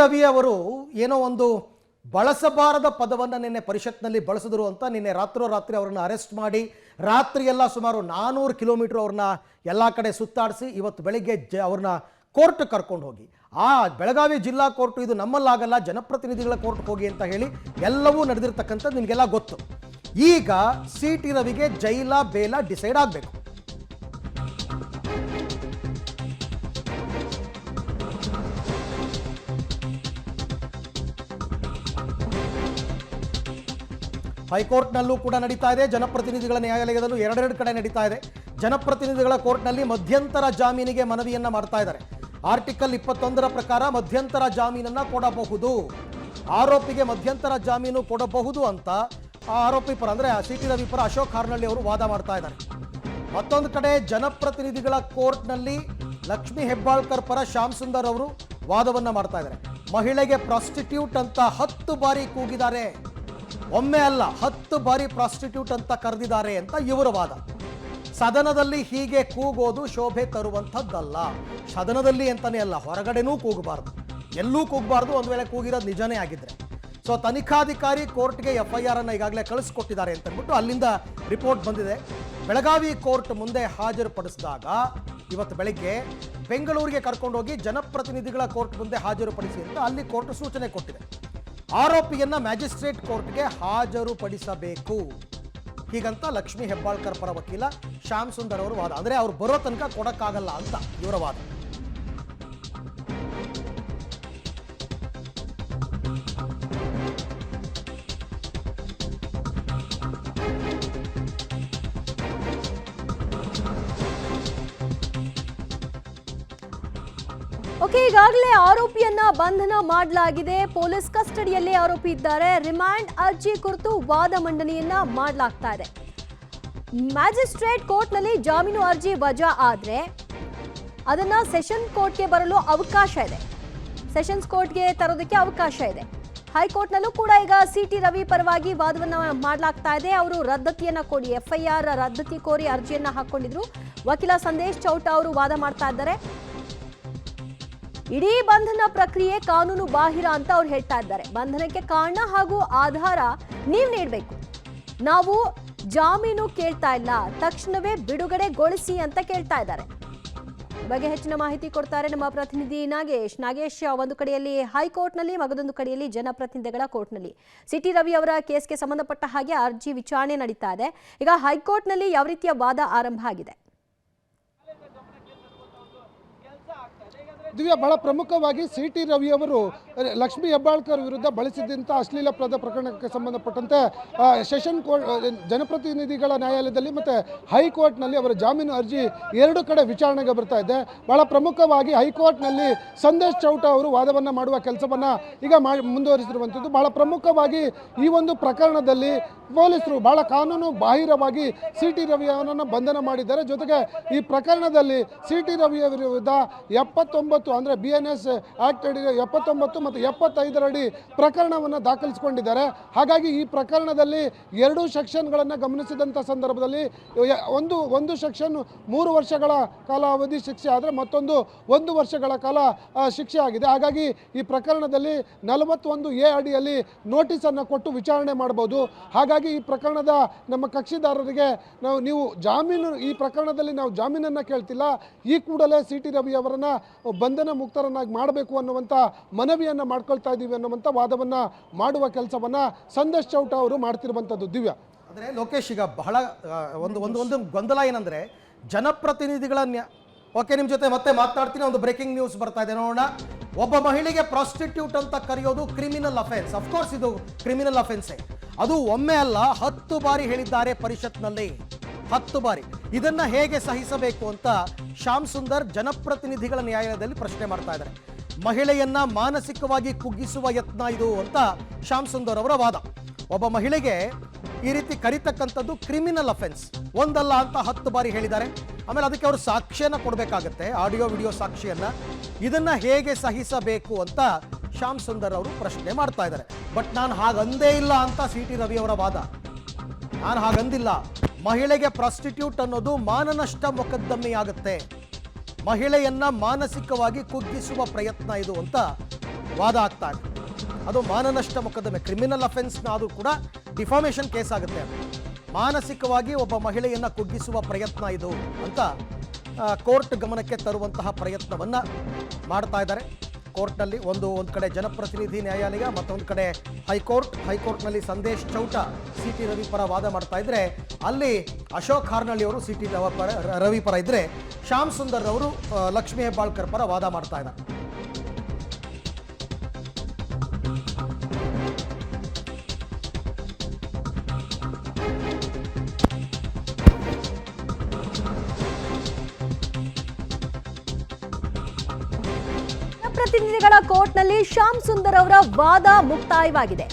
ರವಿ ಅವರು ಏನೋ ಒಂದು ಬಳಸಬಾರದ ಪದವನ್ನು ನಿನ್ನೆ ಪರಿಷತ್ನಲ್ಲಿ ಬಳಸಿದ್ರು ಅಂತ ನಿನ್ನೆ ರಾತ್ರೋರಾತ್ರಿ ಅವರನ್ನು ಅರೆಸ್ಟ್ ಮಾಡಿ ರಾತ್ರಿಯೆಲ್ಲ ಸುಮಾರು 400 ಕಿಲೋಮೀಟರ್ ಅವ್ರನ್ನ ಎಲ್ಲ ಕಡೆ ಸುತ್ತಾಡಿಸಿ ಇವತ್ತು ಬೆಳಿಗ್ಗೆ ಅವ್ರನ್ನ ಕೋರ್ಟ್ ಕರ್ಕೊಂಡು ಹೋಗಿ ಆ ಬೆಳಗಾವಿ ಜಿಲ್ಲಾ ಕೋರ್ಟ್ ಇದು ನಮ್ಮಲ್ಲಾಗಲ್ಲ ಜನಪ್ರತಿನಿಧಿಗಳ ಕೋರ್ಟ್ಗೆ ಹೋಗಿ ಅಂತ ಹೇಳಿ ಎಲ್ಲವೂ ನಡೆದಿರ್ತಕ್ಕಂಥದ್ದು ನಿಮಗೆಲ್ಲ ಗೊತ್ತು. ಈಗ ಸಿ ಟಿ ರವಿಗೆ ಜೈಲ ಬೇಲ ಡಿಸೈಡ್ ಆಗಬೇಕು. ಹೈಕೋರ್ಟ್ನಲ್ಲೂ ಕೂಡ ನಡೀತಾ ಇದೆ, ಜನಪ್ರತಿನಿಧಿಗಳ ನ್ಯಾಯಾಲಯದಲ್ಲೂ ಎರಡೆರಡು ಕಡೆ ನಡೀತಾ ಇದೆ. ಜನಪ್ರತಿನಿಧಿಗಳ ಕೋರ್ಟ್ನಲ್ಲಿ ಮಧ್ಯಂತರ ಜಾಮೀನಿಗೆ ಮನವಿಯನ್ನ ಮಾಡ್ತಾ ಇದ್ದಾರೆ. ಆರ್ಟಿಕಲ್ 21 ಪ್ರಕಾರ ಮಧ್ಯಂತರ ಜಾಮೀನನ್ನ ಕೊಡಬಹುದು, ಆರೋಪಿಗೆ ಮಧ್ಯಂತರ ಜಾಮೀನು ಕೊಡಬಹುದು ಅಂತ ಆರೋಪಿ ಪರ ಅಂದರೆ ಸಿ ಟಿ ರವಿ ಪರ ಅಶೋಕ್ ಹಾರ್ನಳ್ಳಿ ಅವರು ವಾದ ಮಾಡ್ತಾ ಇದ್ದಾರೆ. ಮತ್ತೊಂದು ಕಡೆ ಜನಪ್ರತಿನಿಧಿಗಳ ಕೋರ್ಟ್ನಲ್ಲಿ ಲಕ್ಷ್ಮೀ ಹೆಬ್ಬಾಳ್ಕರ್ ಪರ ಶ್ಯಾಮ್ ಸುಂದರ್ ಅವರು ವಾದವನ್ನ ಮಾಡ್ತಾ ಇದ್ದಾರೆ. ಮಹಿಳೆಗೆ ಪ್ರಾಸ್ಟಿಟ್ಯೂಟ್ ಅಂತ 10 ಬಾರಿ ಕೂಗಿದ್ದಾರೆ, ಒಮ್ಮೆ ಅಲ್ಲ 10 ಬಾರಿ ಪ್ರಾಸ್ಟಿಟ್ಯೂಟ್ ಅಂತ ಕರೆದಿದ್ದಾರೆ ಅಂತ ಇವರ ವಾದ. ಸದನದಲ್ಲಿ ಹೀಗೆ ಕೂಗೋದು ಶೋಭೆ ತರುವಂಥದ್ದಲ್ಲ. ಸದನದಲ್ಲಿ ಅಂತಾನೆ ಅಲ್ಲ, ಹೊರಗಡೆನೂ ಕೂಗಬಾರ್ದು, ಎಲ್ಲೂ ಕೂಗಬಾರ್ದು. ಒಂದು ವೇಳೆ ಕೂಗಿರೋದು ನಿಜನೇ ಆಗಿದ್ರೆ. ಸೊ ತನಿಖಾಧಿಕಾರಿ ಕೋರ್ಟ್ಗೆ FIR ಅನ್ನು ಈಗಾಗಲೇ ಕಳಿಸ್ಕೊಟ್ಟಿದ್ದಾರೆ ಅಂತ ಅಂದ್ಬಿಟ್ಟು ಅಲ್ಲಿಂದ ರಿಪೋರ್ಟ್ ಬಂದಿದೆ. ಬೆಳಗಾವಿ ಕೋರ್ಟ್ ಮುಂದೆ ಹಾಜರುಪಡಿಸಿದಾಗ ಇವತ್ತು ಬೆಳಗ್ಗೆ ಬೆಂಗಳೂರಿಗೆ ಕರ್ಕೊಂಡೋಗಿ ಜನಪ್ರತಿನಿಧಿಗಳ ಕೋರ್ಟ್ ಮುಂದೆ ಹಾಜರುಪಡಿಸಿ ಅಂತ ಅಲ್ಲಿ ಕೋರ್ಟ್ ಸೂಚನೆ ಕೊಟ್ಟಿದೆ. ಆರೋಪಿಯನ್ನ ಮ್ಯಾಜಿಸ್ಟ್ರೇಟ್ ಕೋರ್ಟ್ಗೆ ಹಾಜರುಪಡಿಸಬೇಕು ಹೀಗಂತ ಲಕ್ಷ್ಮೀ ಹೆಬ್ಬಾಳ್ಕರ್ ಪರ ವಕೀಲ ಶ್ಯಾಮ್ ಸುಂದರ್ ಅವರು ವಾದ. ಅಂದರೆ ಅವ್ರು ಬರೋ ತನಕ ಕೊಡಕ್ಕಾಗಲ್ಲ ಅಂತ ಇವರ ವಾದ. ಓಕೆ, ಈಗಾಗಲೇ ಆರೋಪಿಯನ್ನ ಬಂಧನ ಮಾಡಲಾಗಿದೆ. ಪೊಲೀಸ್ ಕಸ್ಟಡಿಯಲ್ಲೇ ಆರೋಪಿ ಇದ್ದಾರೆ. ರಿಮಾಂಡ್ ಅರ್ಜಿ ಕುರಿತು ವಾದ ಮಂಡನೆಯನ್ನ ಮಾಡಲಾಗ್ತಾ ಇದೆ. ಮ್ಯಾಜಿಸ್ಟ್ರೇಟ್ ಕೋರ್ಟ್ನಲ್ಲಿ ಜಾಮೀನು ಅರ್ಜಿ ವಜಾ ಆದರೆ ಅದನ್ನ ಸೆಷನ್ ಕೋರ್ಟ್ಗೆ ಬರಲು ಅವಕಾಶ ಇದೆ, ಸೆಷನ್ಸ್ ಕೋರ್ಟ್ಗೆ ತರೋದಕ್ಕೆ ಅವಕಾಶ ಇದೆ. ಹೈಕೋರ್ಟ್ನಲ್ಲೂ ಕೂಡ ಈಗ ಸಿ ಟಿ ರವಿ ಪರವಾಗಿ ವಾದವನ್ನ ಮಾಡಲಾಗ್ತಾ ಇದೆ. ಅವರು ರದ್ದತಿಯನ್ನ ಕೊಡಿ, FIR ರದ್ದತಿ ಕೋರಿ ಅರ್ಜಿಯನ್ನ ಹಾಕೊಂಡಿದ್ರು. ವಕೀಲ ಸಂದೇಶ್ ಚೌಟ ಅವರು ವಾದ ಮಾಡ್ತಾ ಇದ್ದಾರೆ. ಇಡೀ ಬಂಧನ ಪ್ರಕ್ರಿಯೆ ಕಾನೂನು ಬಾಹಿರ ಅಂತ ಅವ್ರು ಹೇಳ್ತಾ ಇದ್ದಾರೆ. ಬಂಧನಕ್ಕೆ ಕಾರಣ ಹಾಗೂ ಆಧಾರ ನೀವು ನೀಡಬೇಕು, ನಾವು ಜಾಮೀನು ಕೇಳ್ತಾ ಇಲ್ಲ, ತಕ್ಷಣವೇ ಬಿಡುಗಡೆಗೊಳಿಸಿ ಅಂತ ಕೇಳ್ತಾ ಇದ್ದಾರೆ. ಬಗ್ಗೆ ಹೆಚ್ಚಿನ ಮಾಹಿತಿ ಕೊಡ್ತಾರೆ ನಮ್ಮ ಪ್ರತಿನಿಧಿ ನಾಗೇಶ್. ಒಂದು ಕಡೆಯಲ್ಲಿ ಹೈಕೋರ್ಟ್ನಲ್ಲಿ, ಮಗದೊಂದು ಕಡೆಯಲ್ಲಿ ಜನಪ್ರತಿನಿಧಿಗಳ ಕೋರ್ಟ್ನಲ್ಲಿ ಸಿ ಟಿ ರವಿ ಅವರ ಕೇಸ್ಗೆ ಸಂಬಂಧಪಟ್ಟ ಹಾಗೆ ಅರ್ಜಿ ವಿಚಾರಣೆ ನಡೀತಾ ಇದೆ. ಈಗ ಹೈಕೋರ್ಟ್ನಲ್ಲಿ ಯಾವ ರೀತಿಯ ವಾದ ಆರಂಭ ಆಗಿದೆ? ದಿವ್ಯಾ, ಬಹಳ ಪ್ರಮುಖವಾಗಿ ಸಿ ಟಿ ರವಿ ಅವರು ಲಕ್ಷ್ಮೀ ಹೆಬ್ಬಾಳ್ಕರ್ ವಿರುದ್ಧ ಬಳಸಿದಂಥ ಅಶ್ಲೀಲ ಪದ ಪ್ರಕರಣಕ್ಕೆ ಸಂಬಂಧಪಟ್ಟಂತೆ ಸೆಷನ್ ಕೋರ್ಟ್, ಜನಪ್ರತಿನಿಧಿಗಳ ನ್ಯಾಯಾಲಯದಲ್ಲಿ ಮತ್ತು ಹೈಕೋರ್ಟ್ನಲ್ಲಿ ಅವರ ಜಾಮೀನು ಅರ್ಜಿ ಎರಡು ಕಡೆ ವಿಚಾರಣೆಗೆ ಬರ್ತಾ ಇದೆ. ಬಹಳ ಪ್ರಮುಖವಾಗಿ ಹೈಕೋರ್ಟ್ನಲ್ಲಿ ಸಂದೇಶ್ ಚೌಟ ಅವರು ವಾದವನ್ನು ಮಾಡುವ ಕೆಲಸವನ್ನು ಈಗ ಮುಂದುವರಿಸಿರುವಂಥದ್ದು. ಬಹಳ ಪ್ರಮುಖವಾಗಿ ಈ ಒಂದು ಪ್ರಕರಣದಲ್ಲಿ ಪೊಲೀಸರು ಬಹಳ ಕಾನೂನು ಬಾಹಿರವಾಗಿ ಸಿ ಟಿ ರವಿ ಅವರನ್ನು ಬಂಧನ ಮಾಡಿದ್ದಾರೆ. ಜೊತೆಗೆ ಈ ಪ್ರಕರಣದಲ್ಲಿ ಸಿ ಟಿ ರವಿಯ ವಿರುದ್ಧ 79 ಅಂದರೆ BNS ಆಕ್ಟ್ ಅಡಿ 79 ಮತ್ತು 75 ಅಡಿ ಪ್ರಕರಣವನ್ನು ದಾಖಲಿಸಿಕೊಂಡಿದ್ದಾರೆ. ಹಾಗಾಗಿ ಈ ಪ್ರಕರಣದಲ್ಲಿ ಎರಡೂ ಸೆಕ್ಷನ್ಗಳನ್ನು ಗಮನಿಸಿದಂಥ ಸಂದರ್ಭದಲ್ಲಿ ಒಂದು ಸೆಕ್ಷನ್ 3 ವರ್ಷಗಳ ಕಾಲಾವಧಿ ಶಿಕ್ಷೆ ಆದರೆ ಮತ್ತೊಂದು 1 ವರ್ಷಗಳ ಕಾಲ ಶಿಕ್ಷೆ ಆಗಿದೆ. ಹಾಗಾಗಿ ಈ ಪ್ರಕರಣದಲ್ಲಿ 41A ಅಡಿಯಲ್ಲಿ ನೋಟಿಸನ್ನು ಕೊಟ್ಟು ವಿಚಾರಣೆ ಮಾಡಬಹುದು. ಹಾಗಾಗಿ ಈ ಪ್ರಕರಣದ ನಮ್ಮ ಕಕ್ಷಿದಾರರಿಗೆ ನೀವು ಜಾಮೀನು, ಈ ಪ್ರಕರಣದಲ್ಲಿ ನಾವು ಜಾಮೀನನ್ನು ಕೇಳ್ತಿಲ್ಲ, ಈ ಕೂಡಲೇ ಸಿ ಟಿ ರವಿ ಅವರನ್ನು ಬಂಧನ ಮುಕ್ತರನ್ನಾಗಿ ಮಾಡಬೇಕು ಅನ್ನುವಂಥ ಮನವಿಯನ್ನು ಮಾಡ್ಕೊಳ್ತಾ ಇದ್ದೀವಿ ಅನ್ನುವಂಥ ವಾದವನ್ನು ಮಾಡುವ ಕೆಲಸವನ್ನು ಸಂದೇಶ್ ಚೌಟ ಅವರು ಮಾಡ್ತಿರುವಂಥದ್ದು. ದಿವ್ಯಾ, ಅಂದರೆ ಲೋಕೇಶ್, ಈಗ ಬಹಳ ಒಂದು ಗೊಂದಲ ಏನಂದರೆ ಜನಪ್ರತಿನಿಧಿಗಳ ಓಕೆ, ನಿಮ್ಮ ಜೊತೆ ಮತ್ತೆ ಮಾತನಾಡ್ತೀನಿ. ಒಂದು ಬ್ರೇಕಿಂಗ್ ನ್ಯೂಸ್ ಬರ್ತಾ ಇದೆ, ನೋಡೋಣ. ಒಬ್ಬ ಮಹಿಳೆಗೆ ಪ್ರಾಸ್ಟಿಟ್ಯೂಟ್ ಅಂತ ಕರೆಯೋದು ಕ್ರಿಮಿನಲ್ ಅಫೆನ್ಸ್. ಅಫ್ಕೋರ್ಸ್ ಇದು ಕ್ರಿಮಿನಲ್ ಅಫೆನ್ಸೇ. ಅದು ಒಮ್ಮೆ ಅಲ್ಲ 10 ಬಾರಿ ಹೇಳಿದ್ದಾರೆ ಪರಿಷತ್ನಲ್ಲಿ, 10 ಬಾರಿ. ಇದನ್ನ ಹೇಗೆ ಸಹಿಸಬೇಕು ಅಂತ ಶ್ಯಾಮ್ ಸುಂದರ್ ಜನಪ್ರತಿನಿಧಿಗಳ ನ್ಯಾಯಾಲಯದಲ್ಲಿ ಪ್ರಶ್ನೆ ಮಾಡ್ತಾ ಇದ್ದಾರೆ. ಮಹಿಳೆಯನ್ನ ಮಾನಸಿಕವಾಗಿ ಕುಗ್ಗಿಸುವ ಯತ್ನ ಇದು ಅಂತ ಶ್ಯಾಮ್ ಸುಂದರ್ ಅವರ ವಾದ. ಒಬ್ಬ ಮಹಿಳೆಗೆ ಈ ರೀತಿ ಕರಿತಕ್ಕಂಥದ್ದು ಕ್ರಿಮಿನಲ್ ಅಫೆನ್ಸ್, ಒಂದಲ್ಲ ಅಂತ 10 ಬಾರಿ ಹೇಳಿದ್ದಾರೆ. ಆಮೇಲೆ ಅದಕ್ಕೆ ಅವರು ಸಾಕ್ಷ್ಯನ ಕೊಡಬೇಕಾಗತ್ತೆ, ಆಡಿಯೋ ವಿಡಿಯೋ ಸಾಕ್ಷಿಯನ್ನ. ಇದನ್ನ ಹೇಗೆ ಸಹಿಸಬೇಕು ಅಂತ ಶ್ಯಾಮ್ ಸುಂದರ್ ಅವರು ಪ್ರಶ್ನೆ ಮಾಡ್ತಾ ಇದ್ದಾರೆ. ಬಟ್ ನಾನು ಹಾಗಂದೇ ಇಲ್ಲ ಅಂತ ಸಿ ಟಿ ರವಿ ಅವರ ವಾದ. ನಾನು ಹಾಗಂದಿಲ್ಲ, ಮಹಿಳೆಗೆ ಪ್ರಾಸ್ಟಿಟ್ಯೂಟ್ ಅನ್ನೋದು ಮಾನನಷ್ಟ ಮೊಕದ್ದಮೆಯಾಗುತ್ತೆ, ಮಹಿಳೆಯನ್ನ ಮಾನಸಿಕವಾಗಿ ಕುಗ್ಗಿಸುವ ಪ್ರಯತ್ನ ಇದು ಅಂತ ವಾದ ಆಗ್ತಾ ಇದೆ. ಅದು ಮಾನನಷ್ಟ ಮೊಕದ್ದಮೆ, ಕ್ರಿಮಿನಲ್ ಅಫೆನ್ಸ್ನ ಅದು ಕೂಡ ಡಿಫಾಮೇಷನ್ ಕೇಸ್ ಆಗುತ್ತೆ. ಅದು ಮಾನಸಿಕವಾಗಿ ಒಬ್ಬ ಮಹಿಳೆಯನ್ನು ಕುಗ್ಗಿಸುವ ಪ್ರಯತ್ನ ಇದು ಅಂತ ಕೋರ್ಟ್ ಗಮನಕ್ಕೆ ತರುವಂತಹ ಪ್ರಯತ್ನವನ್ನು ಮಾಡ್ತಾ ಇದ್ದಾರೆ. ಕೋರ್ಟ್ನಲ್ಲಿ ಒಂದು ಕಡೆ ಜನಪ್ರತಿನಿಧಿ ನ್ಯಾಯಾಲಯ, ಮತ್ತೊಂದು ಕಡೆ ಹೈಕೋರ್ಟ್ನಲ್ಲಿ ಸಂದೇಶ್ ಚೌಟ ಸಿ ಟಿ ರವಿ ಪರ ವಾದ ಮಾಡ್ತಾ ಇದ್ರೆ, ಅಲ್ಲಿ ಅಶೋಕ್ ಹಾರ್ನಳ್ಳಿ ಅವರು ಸಿ ಟಿ ರವಿ ಪರ ಇದ್ರೆ, ಶ್ಯಾಮ್ ಸುಂದರ್ ಅವರು ಲಕ್ಷ್ಮೀ ಹೆಬ್ಬಾಳ್ಕರ್ ಪರ ವಾದ ಮಾಡ್ತಾ ಇದ್ದಾರೆ. ಪ್ರತಿನಿಧಿಗಳ ಕೋರ್ಟ್ನಲ್ಲಿ ಶ್ಯಾಮ್ ಸುಂದರ್ ಅವರ ವಾದ ಮುಕ್ತಾಯವಾಗಿದೆ.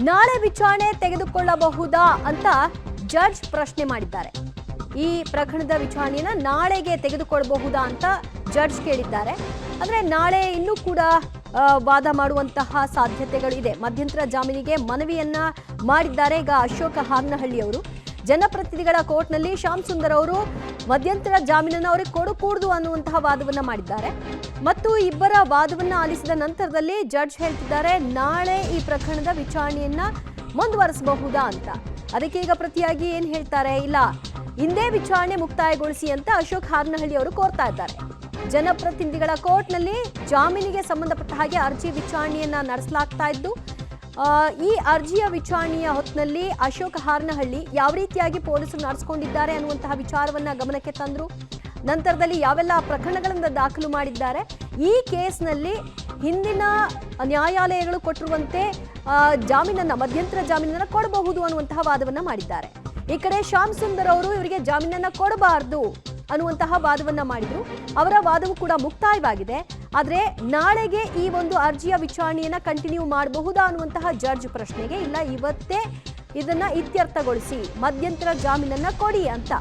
ನಾಳೆ ವಿಚಾರಣೆ ತೆಗೆದುಕೊಳ್ಳಬಹುದಾ ಅಂತ ಜಡ್ಜ್ ಪ್ರಶ್ನೆ ಮಾಡಿದ್ದಾರೆ. ಈ ಪ್ರಕರಣದ ವಿಚಾರಣೆಯನ್ನ ನಾಳೆಗೆ ತೆಗೆದುಕೊಳ್ಳಬಹುದಾ ಅಂತ ಜಡ್ಜ್ ಕೇಳಿದ್ದಾರೆ. ಅಂದ್ರೆ ನಾಳೆ ಇನ್ನೂ ಕೂಡ ವಾದ ಮಾಡುವಂತಹ ಸಾಧ್ಯತೆಗಳು ಇದೆ. ಮಧ್ಯಂತರ ಜಾಮೀನಿಗೆ ಮನವಿಯನ್ನ ಮಾಡಿದ್ದಾರೆ ಈಗ ಅಶೋಕ್ ಹಾರ್ನಹಳ್ಳಿ ಅವರು. ಜನಪ್ರತಿನಿಧಿಗಳ ಕೋರ್ಟ್ನಲ್ಲಿ ಶ್ಯಾಮ್ ಸುಂದರ್ ಅವರು ಮಧ್ಯಂತರ ಜಾಮೀನನ್ನು ಅವರಿಗೆ ಕೊಡಕೂಡದು ಅನ್ನುವಂತಹ ವಾದವನ್ನ ಮಾಡಿದ್ದಾರೆ. ಮತ್ತು ಇಬ್ಬರ ವಾದವನ್ನ ಆಲಿಸಿದ ನಂತರದಲ್ಲಿ ಜಡ್ಜ್ ಹೇಳ್ತಿದ್ದಾರೆ ನಾಳೆ ಈ ಪ್ರಕರಣದ ವಿಚಾರಣೆಯನ್ನ ಮುಂದುವರಿಸಬಹುದಾ ಅಂತ. ಅದಕ್ಕೆ ಈಗ ಪ್ರತಿಯಾಗಿ ಏನ್ ಹೇಳ್ತಾರೆ, ಇಲ್ಲ ಇಂದೇ ವಿಚಾರಣೆ ಮುಕ್ತಾಯಗೊಳಿಸಿ ಅಂತ ಅಶೋಕ್ ಹಾರ್ನಹಳ್ಳಿ ಅವರು ಕೋರ್ತಾ ಇದ್ದಾರೆ. ಜನಪ್ರತಿನಿಧಿಗಳ ಕೋರ್ಟ್ನಲ್ಲಿ ಜಾಮೀನಿಗೆ ಸಂಬಂಧಪಟ್ಟ ಹಾಗೆ ಅರ್ಜಿ ವಿಚಾರಣೆಯನ್ನ ನಡೆಸಲಾಗ್ತಾ ಇದ್ದು, ಈ ಅರ್ಜಿಯ ವಿಚಾರಣೆಯ ಹೊತ್ತಿನಲ್ಲಿ ಅಶೋಕ್ ಹಾರ್ನಹಳ್ಳಿ ಯಾವ ರೀತಿಯಾಗಿ ಪೊಲೀಸರು ನಡೆಸಿಕೊಂಡಿದ್ದಾರೆ ಅನ್ನುವಂತಹ ವಿಚಾರವನ್ನ ಗಮನಕ್ಕೆ ತಂದರು. ನಂತರದಲ್ಲಿ ಯಾವೆಲ್ಲ ಪ್ರಕರಣಗಳನ್ನು ದಾಖಲು ಮಾಡಿದ್ದಾರೆ, ಈ ಕೇಸ್ನಲ್ಲಿ ಹಿಂದಿನ ನ್ಯಾಯಾಲಯಗಳು ಕೊಟ್ಟಿರುವಂತೆ ಮಧ್ಯಂತರ ಜಾಮೀನನ್ನ ಕೊಡಬಹುದು ಅನ್ನುವಂತಹ ವಾದವನ್ನ ಮಾಡಿದ್ದಾರೆ. ಈ ಕಡೆ ಶ್ಯಾಮ್ ಸುಂದರ್ ಅವರು ಇವರಿಗೆ ಜಾಮೀನನ್ನ ಕೊಡಬಾರದು ಅನ್ನುವಂತಹ ವಾದವನ್ನ ಮಾಡಿದ್ರು. ಅವರ ವಾದವು ಕೂಡ ಮುಕ್ತಾಯವಾಗಿದೆ. ಆದರೆ ನಾಳೆಗೆ ಈ ಒಂದು ಅರ್ಜಿಯ ವಿಚಾರಣೆಯನ್ನ ಕಂಟಿನ್ಯೂ ಮಾಡಬಹುದಾ ಅನ್ನುವಂತಹ ಜಡ್ಜ್ ಪ್ರಶ್ನೆಗೆ ಇಲ್ಲ, ಇವತ್ತೇ ಇದನ್ನ ಇತ್ಯರ್ಥಗೊಳಿಸಿ ಮಧ್ಯಂತರ ಜಾಮೀನನ್ನ ಕೊಡಿ ಅಂತ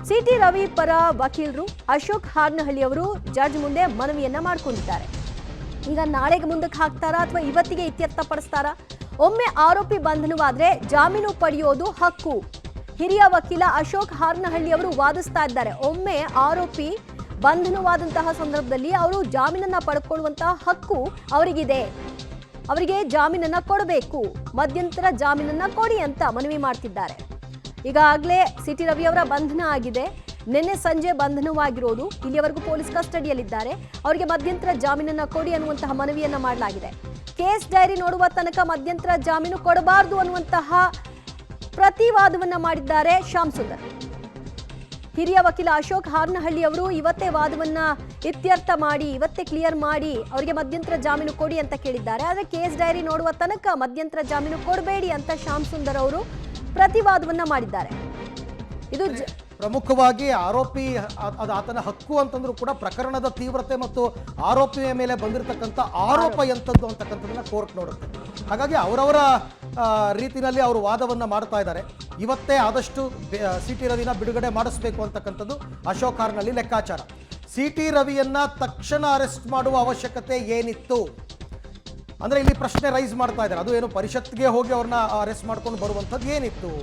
ಸಿ ಟಿ ರವಿ ಪರ ವಕೀಲರು ಅಶೋಕ್ ಹಾರ್ನಹಳ್ಳಿ ಅವರು ಜಡ್ಜ್ ಮುಂದೆ ಮನವಿಯನ್ನ ಮಾಡಿಕೊಂಡಿದ್ದಾರೆ. ಈಗ ನಾಳೆಗೆ ಮುಂದಕ್ಕೆ ಹಾಕ್ತಾರಾ ಅಥವಾ ಇವತ್ತಿಗೆ ಇತ್ಯರ್ಥಪಡಿಸ್ತಾರಾ? ಒಮ್ಮೆ ಆರೋಪಿ ಬಂಧನವಾದ್ರೆ ಜಾಮೀನು ಪಡೆಯೋದು ಹಕ್ಕು. ಹಿರಿಯ ವಕೀಲ ಅಶೋಕ್ ಹಾರ್ನಹಳ್ಳಿ ಅವರು ವಾದಿಸ್ತಾ ಇದ್ದಾರೆ. ಒಮ್ಮೆ ಆರೋಪಿ ಬಂಧನವಾದಂತಹ ಸಂದರ್ಭದಲ್ಲಿ ಅವರು ಜಾಮೀನನ್ನ ಪಡ್ಕೊಳ್ಳುವಂತಹ ಹಕ್ಕು ಅವರಿಗಿದೆ. ಅವರಿಗೆ ಜಾಮೀನನ್ನ ಕೊಡಬೇಕು, ಮಧ್ಯಂತರ ಜಾಮೀನನ್ನ ಕೊಡಿ ಅಂತ ಮನವಿ ಮಾಡ್ತಿದ್ದಾರೆ. ಈಗಾಗಲೇ ಸಿ ಟಿ ರವಿ ಅವರ ಬಂಧನ ಆಗಿದೆ. ನಿನ್ನೆ ಸಂಜೆ ಬಂಧನವಾಗಿರೋದು. ಇಲ್ಲಿಯವರೆಗೂ ಪೊಲೀಸ್ ಕಸ್ಟಡಿಯಲ್ಲಿದ್ದಾರೆ. ಅವರಿಗೆ ಮಧ್ಯಂತರ ಜಾಮೀನನ್ನ ಕೊಡಿ ಅನ್ನುವಂತಹ ಮನವಿಯನ್ನ ಮಾಡಲಾಗಿದೆ. ಕೇಸ್ ಡೈರಿ ನೋಡುವ ತನಕ ಮಧ್ಯಂತರ ಜಾಮೀನು ಕೊಡಬಾರದು ಅನ್ನುವಂತಹ ಪ್ರತಿವಾದವನ್ನ ಮಾಡಿದ್ದಾರೆ ಶ್ಯಾಮ್ ಸುಂದರ್. ಹಿರಿಯ ವಕೀಲ ಅಶೋಕ್ ಹಾರ್ನಹಳ್ಳಿ ಅವರು ಇವತ್ತೇ ವಾದವನ್ನ ಇತ್ಯರ್ಥ ಮಾಡಿ, ಇವತ್ತೇ ಕ್ಲಿಯರ್ ಮಾಡಿ ಅವರಿಗೆ ಮಧ್ಯಂತರ ಜಾಮೀನು ಕೊಡಿ ಅಂತ ಕೇಳಿದ್ದಾರೆ. ಆದರೆ ಕೇಸ್ ಡೈರಿ ನೋಡುವ ತನಕ ಮಧ್ಯಂತರ ಜಾಮೀನು ಕೊಡಬೇಡಿ ಅಂತ ಶ್ಯಾಮ್ ಸುಂದರ್ ಅವರು ಪ್ರತಿವಾದವನ್ನ ಮಾಡಿದ್ದಾರೆ. ಇದು ಪ್ರಮುಖವಾಗಿ ಆರೋಪಿ ಅದು ಆತನ ಹಕ್ಕು ಅಂತಂದ್ರೂ ಕೂಡ ಪ್ರಕರಣದ ತೀವ್ರತೆ ಮತ್ತು ಆರೋಪಿಯ ಮೇಲೆ ಬಂದಿರತಕ್ಕಂಥ ಆರೋಪ ಎಂಥದ್ದು ಅಂತಕ್ಕಂಥದ್ದನ್ನ ಕೋರ್ಟ್ ನೋಡುತ್ತೆ. ಹಾಗಾಗಿ ಅವರವರ ರೀತಿಯಲ್ಲಿ ಅವರು ವಾದವನ್ನು ಮಾಡ್ತಾ ಇದ್ದಾರೆ. ಇವತ್ತೇ ಆದಷ್ಟು ಸಿ ಟಿ ರವಿನ ಬಿಡುಗಡೆ ಮಾಡಿಸ್ಬೇಕು ಅಂತಕ್ಕಂಥದ್ದು ಅಶೋಕ್ ಹಾರ್ನಹಳ್ಳಿ ಲೆಕ್ಕಾಚಾರ. ಸಿ ಟಿ ರವಿಯನ್ನ ತಕ್ಷಣ ಅರೆಸ್ಟ್ ಮಾಡುವ ಅವಶ್ಯಕತೆ ಏನಿತ್ತು ಅಂದ್ರೆ ಇಲ್ಲಿ ಪ್ರಶ್ನೆ ರೈಸ್ ಮಾಡ್ತಾ ಇದ್ದಾರೆ. ಅದು ಏನು ಪರಿಷತ್ಗೆ ಹೋಗಿ ಅವ್ರನ್ನ ಅರೆಸ್ಟ್ ಮಾಡ್ಕೊಂಡು ಬರುವಂಥದ್ದು ಏನಿತ್ತು?